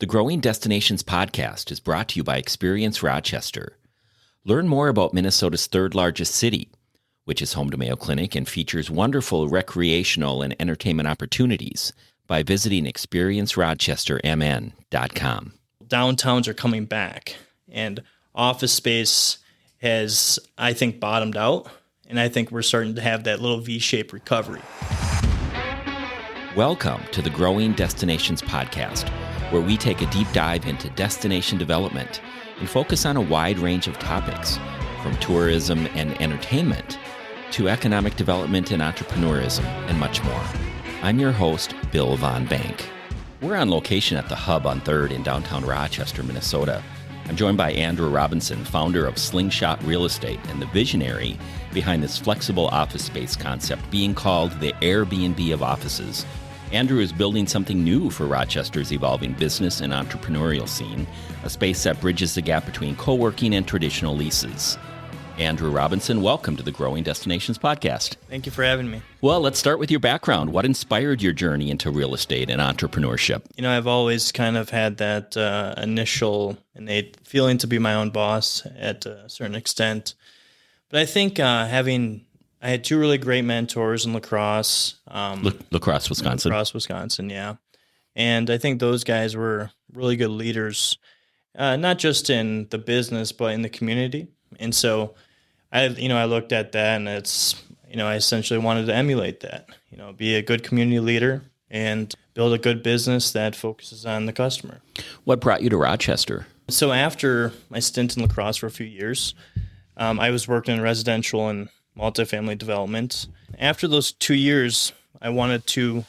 The Growing Destinations podcast is brought to you by Experience Rochester. Learn more about Minnesota's third largest city, which is home to Mayo Clinic and features wonderful recreational and entertainment opportunities by visiting experiencerochestermn.com. Downtowns are coming back, and office space has, I think, bottomed out, and I think we're starting to have that little V-shaped recovery. Welcome to the Growing Destinations podcast, where we take a deep dive into destination development and focus on a wide range of topics, from tourism and entertainment to economic development and entrepreneurism, and much more. I'm your host, Bill Von Bank. We're on location at the Hub on 3rd in downtown Rochester, Minnesota. I'm joined by Andrew Robinson, founder of Slingshot Real Estate and the visionary behind this flexible office space concept being called the Airbnb of offices. Andrew is building something new for Rochester's evolving business and entrepreneurial scene, a space that bridges the gap between co-working and traditional leases. Andrew Robinson, welcome to the Growing Destinations podcast. Thank you for having me. Well, let's start with your background. What inspired your journey into real estate and entrepreneurship? You know, I've always kind of had that initial innate feeling to be my own boss at a certain extent. But I think I had two really great mentors in lacrosse. Lacrosse, Wisconsin. Lacrosse, Wisconsin, yeah. And I think those guys were really good leaders, not just in the business, but in the community. And so I looked at that, and I essentially wanted to emulate that, be a good community leader and build a good business that focuses on the customer. What brought you to Rochester? So after my stint in lacrosse for a few years, I was working in residential and multifamily development. After those 2 years, I wanted to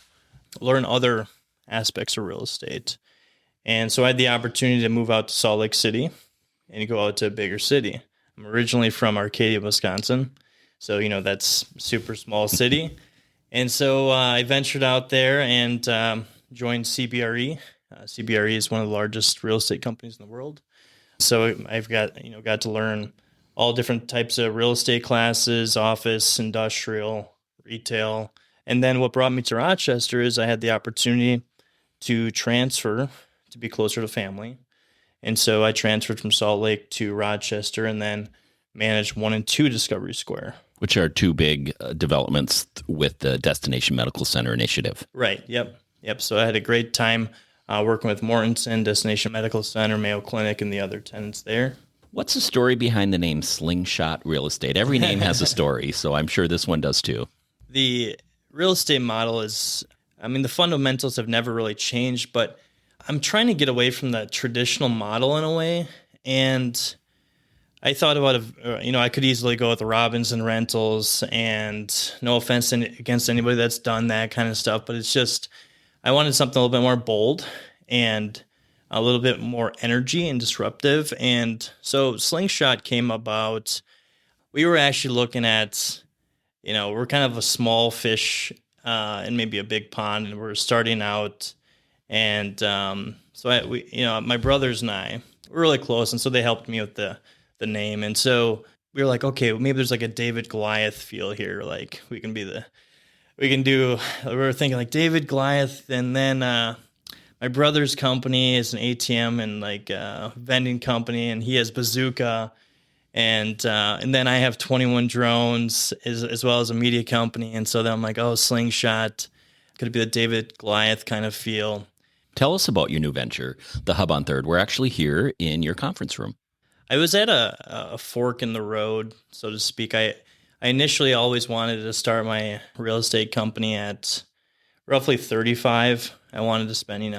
learn other aspects of real estate. And so I had the opportunity to move out to Salt Lake City and go out to a bigger city. I'm originally from Arcadia, Wisconsin. So, that's a super small city. And so I ventured out there and joined CBRE. CBRE is one of the largest real estate companies in the world. So I've got to learn all different types of real estate classes, office, industrial, retail. And then what brought me to Rochester is I had the opportunity to transfer to be closer to family. And so I transferred from Salt Lake to Rochester and then managed 1 and 2 Discovery Square. Which are two big developments with the Destination Medical Center initiative. Right, yep. So I had a great time working with Mortensen, Destination Medical Center, Mayo Clinic, and the other tenants there. What's the story behind the name Slingshot Real Estate? Every name has a story, so I'm sure this one does too. The real estate model is, the fundamentals have never really changed, but I'm trying to get away from the traditional model in a way. And I thought about, I could easily go with the Robinson Rentals, and no offense against anybody that's done that kind of stuff, but it's just, I wanted something a little bit more bold and a little bit more energy and disruptive. And so Slingshot came about. We were actually looking at, we're kind of a small fish in maybe a big pond, and we're starting out. And my brothers and I were really close, and so they helped me with the name. And so we were like, okay, well, maybe there's like a David Goliath feel here. Like we were thinking like David Goliath, and then my brother's company is an ATM and like a vending company, and he has Bazooka, and then I have 21 Drones as well as a media company, and so then I'm like, oh, Slingshot, could be the David Goliath kind of feel. Tell us about your new venture, the Hub on 3rd. We're actually here in your conference room. I was at a fork in the road, so to speak. I initially always wanted to start my real estate company at roughly 35. I wanted to spend,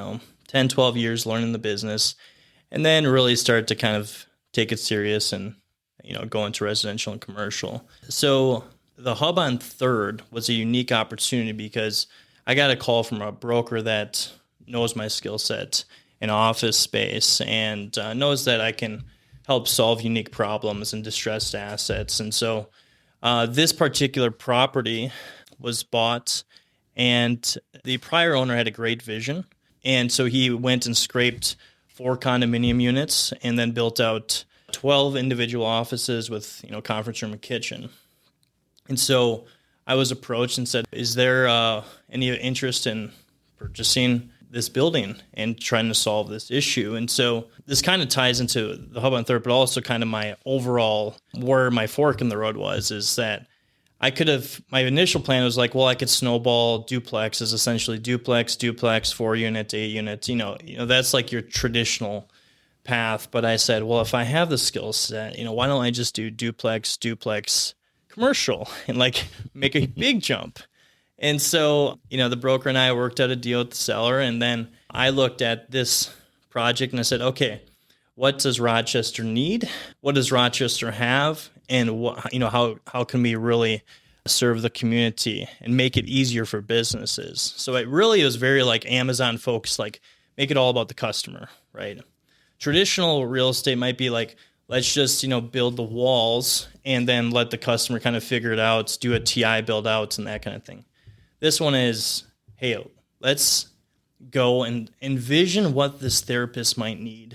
10, 12 years learning the business, and then really start to kind of take it serious and, go into residential and commercial. So the Hub on 3rd was a unique opportunity because I got a call from a broker that knows my skill set in office space and knows that I can help solve unique problems and distressed assets. And so this particular property was bought, and the prior owner had a great vision. And so he went and scraped 4 condominium units and then built out 12 individual offices with, conference room and kitchen. And so I was approached and said, is there any interest in purchasing this building and trying to solve this issue. And so this kind of ties into the hub on third, but also kind of my overall, where my fork in the road was, is that my initial plan was like, well, I could snowball duplexes, essentially duplex, 4 units, 8 units, that's like your traditional path. But I said, well, if I have the skill set, why don't I just do duplex commercial and like make a big jump? And so, the broker and I worked out a deal with the seller. And then I looked at this project and I said, okay, what does Rochester need? What does Rochester have? And how can we really serve the community and make it easier for businesses? So it really was very like Amazon focused, like make it all about the customer, right? Traditional real estate might be like, let's just, build the walls and then let the customer kind of figure it out, do a TI build outs and that kind of thing. This one is, hey, let's go and envision what this therapist might need.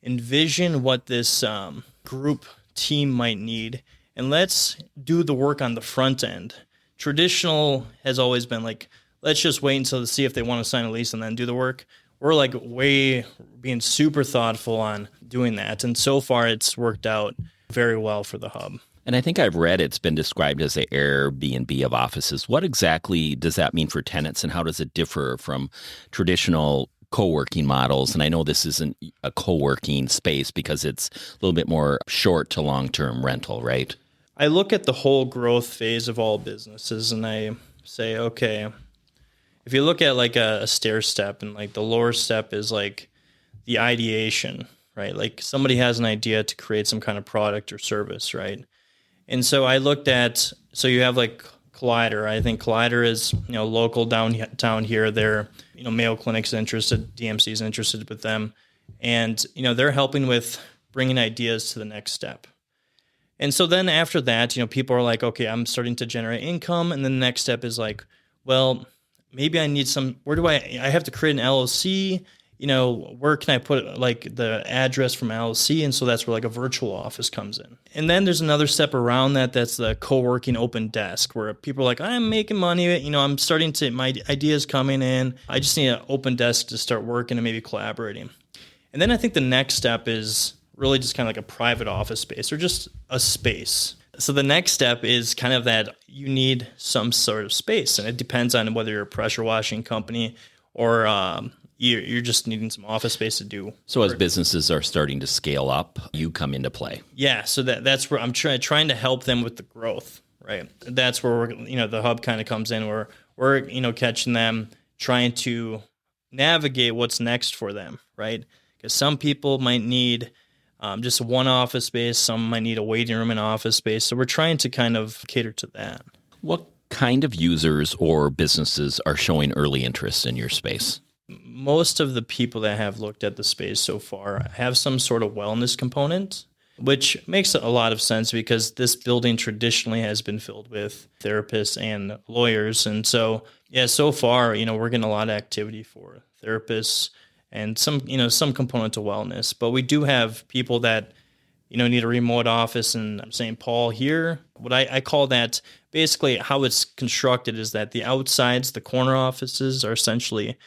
Envision what this group team might need. And let's do the work on the front end. Traditional has always been like, let's just wait until to see if they want to sign a lease and then do the work. We're like being super thoughtful on doing that. And so far it's worked out very well for the hub. And I think I've read it's been described as the Airbnb of offices. What exactly does that mean for tenants, and how does it differ from traditional co-working models? And I know this isn't a co-working space because it's a little bit more short to long-term rental, right? I look at the whole growth phase of all businesses and I say, okay, if you look at like a stair step, and like the lower step is like the ideation, right? Like somebody has an idea to create some kind of product or service, right? And so I looked at, so you have like Collider. I think Collider is, local downtown here. They're, Mayo Clinic's interested, DMC's interested with them. And, they're helping with bringing ideas to the next step. And so then after that, people are like, okay, I'm starting to generate income. And then the next step is like, well, maybe I need I have to create an LLC. Where can I put like the address from LLC? And so that's where like a virtual office comes in. And then there's another step around that. That's the co-working open desk, where people are like, I'm making money. I'm starting to, my ideas coming in. I just need an open desk to start working and maybe collaborating. And then I think the next step is really just kind of like a private office space or just a space. So the next step is kind of that you need some sort of space. And it depends on whether you're a pressure washing company or, you're just needing some office space to do. So as businesses are starting to scale up, you come into play. Yeah, so that's where I'm trying to help them with the growth, right? That's where the hub kind of comes in, where we're catching them, trying to navigate what's next for them, right? Because some people might need just one office space, some might need a waiting room and office space. So we're trying to kind of cater to that. What kind of users or businesses are showing early interest in your space? Most of the people that have looked at the space so far have some sort of wellness component, which makes a lot of sense because this building traditionally has been filled with therapists and lawyers. And so, so far, we're getting a lot of activity for therapists and some component to wellness. But we do have people that, need a remote office in St. Paul here. What I call that, basically how it's constructed is that the outsides, the corner offices are essentially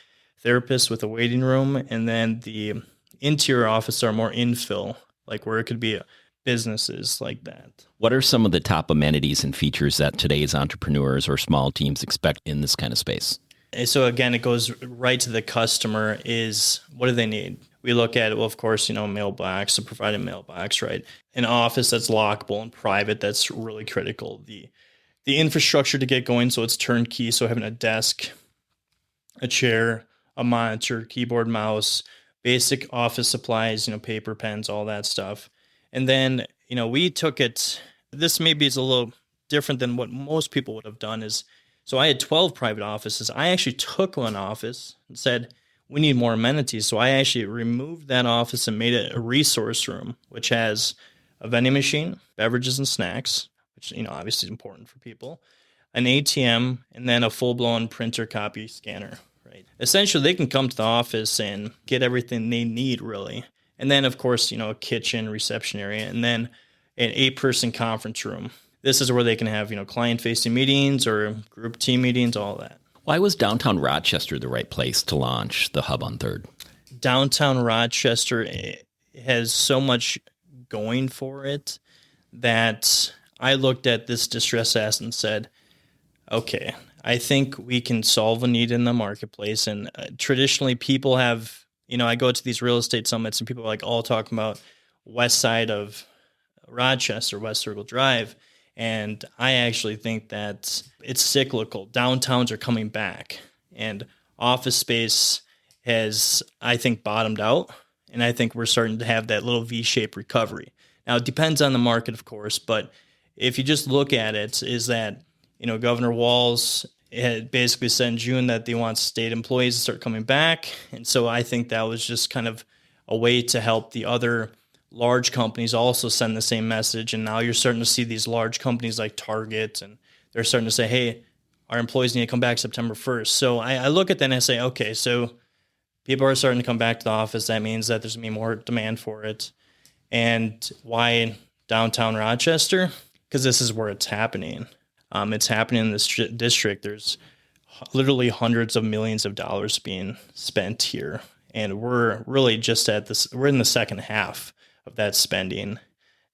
therapists with a waiting room, and then the interior offices are more infill, like where it could be businesses like that. What are some of the top amenities and features that today's entrepreneurs or small teams expect in this kind of space? And so again, it goes right to the customer is what do they need? We look at, well, of course, mailbox, so provide a mailbox, right? An office that's lockable and private, that's really critical. The infrastructure to get going, so it's turnkey, so having a desk, a chair, a monitor, keyboard, mouse, basic office supplies, paper, pens, all that stuff. And then, we took it, this maybe is a little different than what most people would have done is, so I had 12 private offices. I actually took one office and said, we need more amenities. So I actually removed that office and made it a resource room, which has a vending machine, beverages and snacks, which, obviously is important for people, an ATM, and then a full-blown printer copy scanner. Right. Essentially, they can come to the office and get everything they need, really. And then, of course, a kitchen, reception area, and then an 8-person conference room. This is where they can have, client-facing meetings or group team meetings, all that. Why was downtown Rochester the right place to launch the hub on 3rd? Downtown Rochester has so much going for it that I looked at this distress asset and said, okay, I think we can solve a need in the marketplace. And traditionally people have, I go to these real estate summits and people are like all talking about west side of Rochester, West Circle Drive. And I actually think that it's cyclical. Downtowns are coming back and office space has, I think, bottomed out. And I think we're starting to have that little V-shaped recovery. Now, it depends on the market, of course, but if you just look at it, is that, Governor Walz had basically said in June that they want state employees to start coming back. And so I think that was just kind of a way to help the other large companies also send the same message. And now you're starting to see these large companies like Target, and they're starting to say, hey, our employees need to come back September 1st. So I look at that and I say, okay, so people are starting to come back to the office. That means that there's going to be more demand for it. And why downtown Rochester? Because this is where it's happening. It's happening in this district. There's literally hundreds of millions of dollars being spent here. And we're really just we're in the second half of that spending.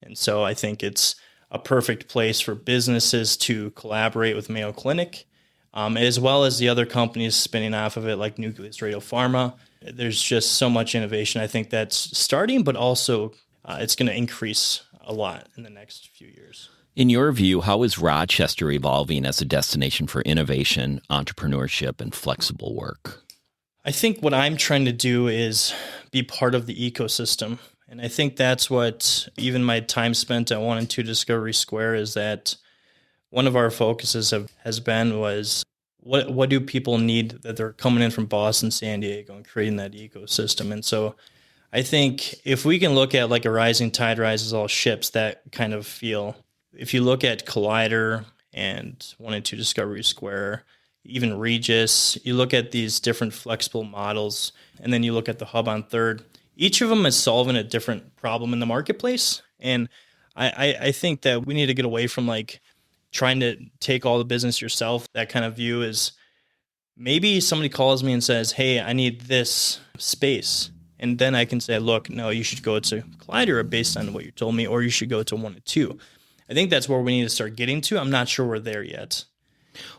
And so I think it's a perfect place for businesses to collaborate with Mayo Clinic, as well as the other companies spinning off of it, like Nucleus Radiopharma. There's just so much innovation. I think that's starting, but also it's going to increase a lot in the next few years. In your view, how is Rochester evolving as a destination for innovation, entrepreneurship, and flexible work? I think what I'm trying to do is be part of the ecosystem. And I think that's what even my time spent at 1 and 2 Discovery Square is that one of our focuses has been was what do people need that they're coming in from Boston, San Diego, and creating that ecosystem. And so I think if we can look at like a rising tide rises all ships, that kind of feel. If you look at Collider and 1 and 2 Discovery Square, even Regis, you look at these different flexible models, and then you look at the hub on 3rd. Each of them is solving a different problem in the marketplace. And I think that we need to get away from like trying to take all the business yourself. That kind of view is maybe somebody calls me and says, hey, I need this space. And then I can say, look, no, you should go to Collider based on what you told me, or you should go to 1 and 2. I think that's where we need to start getting to. I'm not sure we're there yet.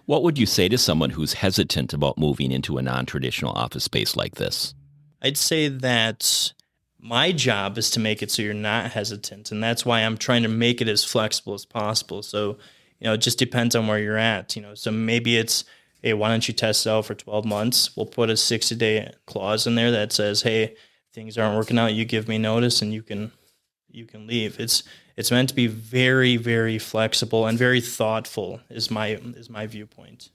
What would you say to someone who's hesitant about moving into a non-traditional office space like this? I'd say that my job is to make it so you're not hesitant. And that's why I'm trying to make it as flexible as possible. So, it just depends on where you're at. So maybe it's, hey, why don't you test it out for 12 months? We'll put a 60-day clause in there that says, hey, things aren't working out. You give me notice and you can leave. It's meant to be very, very flexible and very thoughtful is my viewpoint.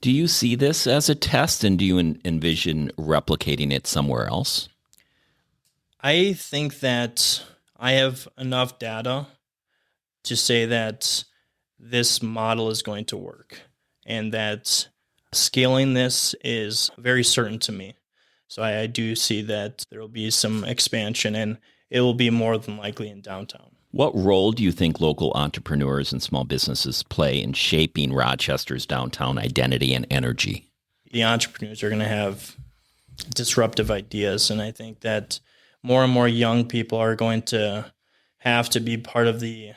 Do you see this as a test, and do you envision replicating it somewhere else? I think that I have enough data to say that this model is going to work and that scaling this is very certain to me. So I do see that there will be some expansion, and it will be more than likely in downtown. What role do you think local entrepreneurs and small businesses play in shaping Rochester's downtown identity and energy? The entrepreneurs are going to have disruptive ideas, and I think that more and more young people are going to have to be part of the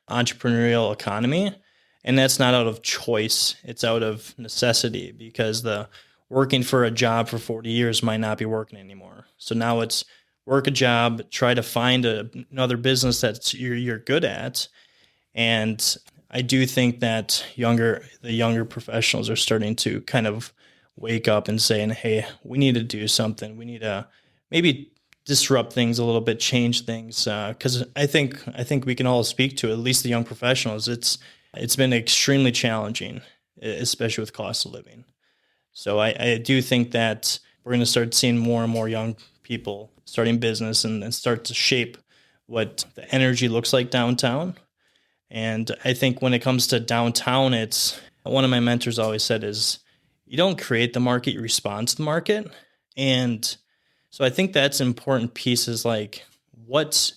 entrepreneurial economy, and that's not out of choice. It's out of necessity, because the working for a job for 40 years might not be working anymore. So now it's work a job, try to find another business that you're good at. And I do think that the younger professionals are starting to kind of wake up and saying, hey, we need to do something. We need to maybe disrupt things a little bit, change things. Because I think we can all speak to, at least the young professionals, it's been extremely challenging, especially with cost of living. So I do think that we're going to start seeing more and more young people starting business and start to shape what the energy looks like downtown. And I think when it comes to downtown, it's one of my mentors always said is you don't create the market, you respond to the market. And so I think that's an important piece is like, what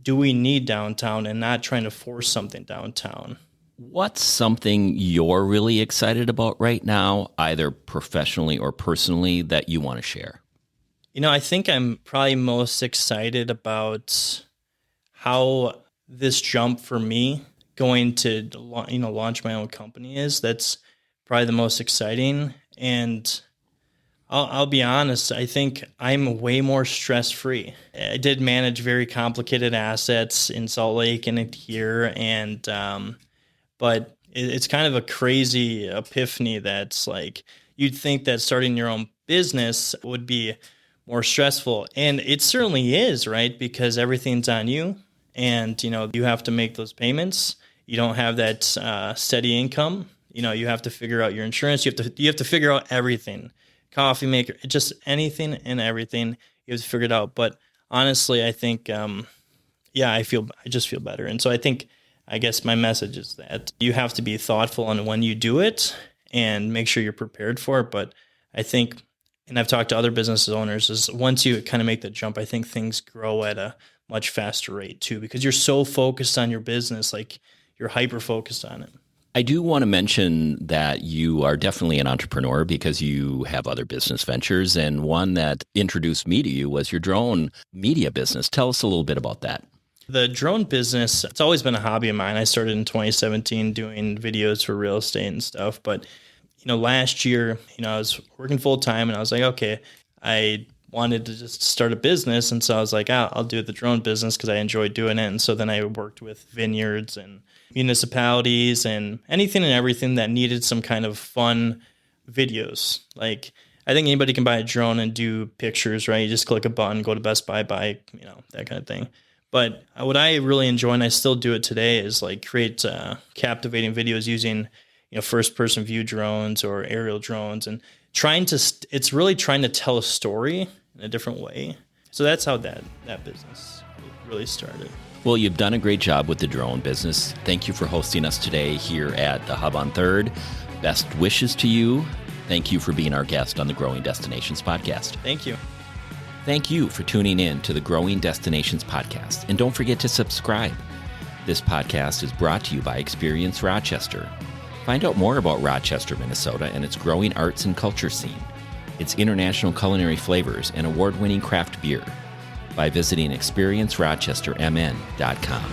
do we need downtown, and not trying to force something downtown. What's something you're really excited about right now, either professionally or personally, that you want to share? I think I'm probably most excited about how this jump for me going to launch my own company is. That's probably the most exciting. And I'll be honest, I think I'm way more stress free. I did manage very complicated assets in Salt Lake and here, and but it's kind of a crazy epiphany that's like you'd think that starting your own business would be more stressful. And it certainly is, right? Because everything's on you, and you have to make those payments. You don't have that steady income. You have to figure out your insurance. You have to figure out everything. Coffee maker, just anything and everything you have to figure it out. But honestly, I think, I just feel better. And so I guess my message is that you have to be thoughtful on when you do it and make sure you're prepared for it. But I think, and I've talked to other business owners, is once you kind of make the jump, I think things grow at a much faster rate too, because you're so focused on your business, like you're hyper focused on it. I do want to mention that you are definitely an entrepreneur because you have other business ventures, and one that introduced me to you was your drone media business. Tell us a little bit about that. The drone business, it's always been a hobby of mine. I started in 2017 doing videos for real estate and stuff. But, last year, I was working full time and I was like, okay, I wanted to just start a business. And so I was like, I'll do the drone business because I enjoy doing it. And so then I worked with vineyards and municipalities and anything and everything that needed some kind of fun videos. Like, I think anybody can buy a drone and do pictures, right? You just click a button, go to Best Buy, buy, that kind of thing. But what I really enjoy, and I still do it today, is like create captivating videos using, first person view drones or aerial drones, and it's really trying to tell a story in a different way. So that's how that business really started. Well, you've done a great job with the drone business. Thank you for hosting us today here at the Hub on 3rd. Best wishes to you. Thank you for being our guest on the Growing Destinations podcast. Thank you. Thank you for tuning in to the Growing Destinations podcast. And don't forget to subscribe. This podcast is brought to you by Experience Rochester. Find out more about Rochester, Minnesota and its growing arts and culture scene, its international culinary flavors, and award-winning craft beer by visiting experiencerochestermn.com.